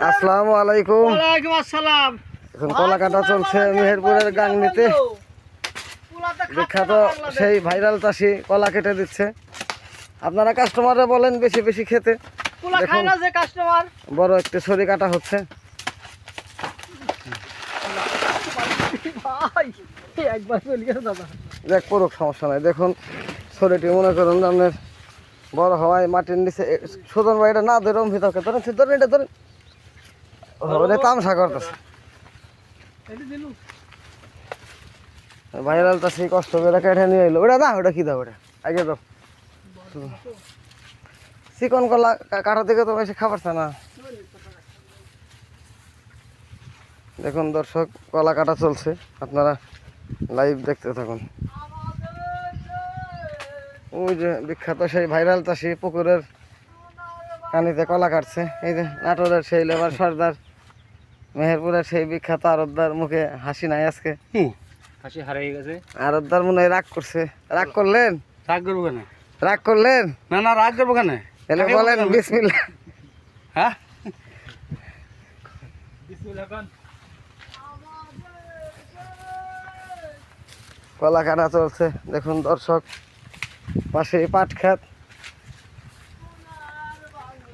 আসসালামু আলাইকুম। ওয়ালাইকুম আসসালাম। এখন কলা কাটা চলছে মেহেরপুরের গাংনীতে। বিখ্যাত সেই ভাইরাল চাষি কলা কেটে দিচ্ছে। আপনারা কাস্টমাররা বলেন বেশি বেশি খেতে। দেখুন বড় একটি ছড়ি কাটা হচ্ছে। দেখ পুরো সমস্যা নাই। দেখুন ছড়িটি মনে করুন আপনার বড় হওয়ায় মাটির নিচে সুজন ভাই এটা না ধরুন ভিতরকে ধরেন ধরেন এটা ধরেন তামসা করতেছে। ভাইরাল তা সেই কষ্ট করে কেটে নিয়ে এলো। ওটা না ওটা কি দাও ওটা আগে দাও। চিকন কলা কাটা থেকে তো বেশি খাবারছে না। দেখুন দর্শক কলা কাটা চলছে, আপনারা লাইভ দেখতে থাকুন। ওই যে বিখ্যাত সেই ভাইরাল চাষি পুকুরের কানিতে কলা কাটছে। এই যে নাটোরের সেই লেবার সর্দার, মেহেরপুরের সেই বিখ্যাত আরবদার মুখে হাসি নাই আজকে। হাসি হারিয়ে গেছে। আরবদার মনে হয় রাগ করছে। রাগ করলেন? রাগ করবো কেন? রাগ করলেন? না না রাগ করবো কেন? এলে বলেন বিসমিল্লাহ। হ্যাঁ কলা কাটা চলছে দেখুন দর্শক, পাশে পাট খেত।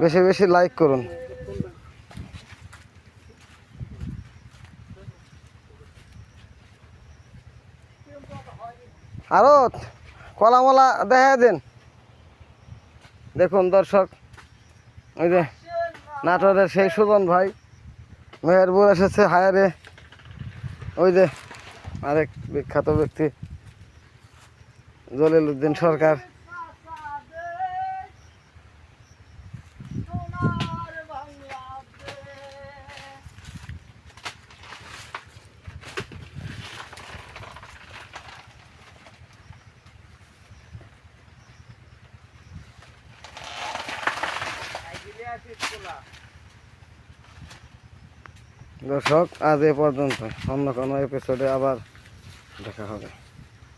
বেশি বেশি লাইক করুন। আরো কলা মলা দেখা দেন। দেখুন দর্শক, ওই যে নাটোরের সেই সুজন ভাই মেহেরপুর এসেছে হায়ারে। ওই যে আরেক বিখ্যাত ব্যক্তি জলিল উদ্দিন সরকার। দর্শক আজ এ পর্যন্ত, অন্য কোনো এপিসোডে আবার দেখা হবে।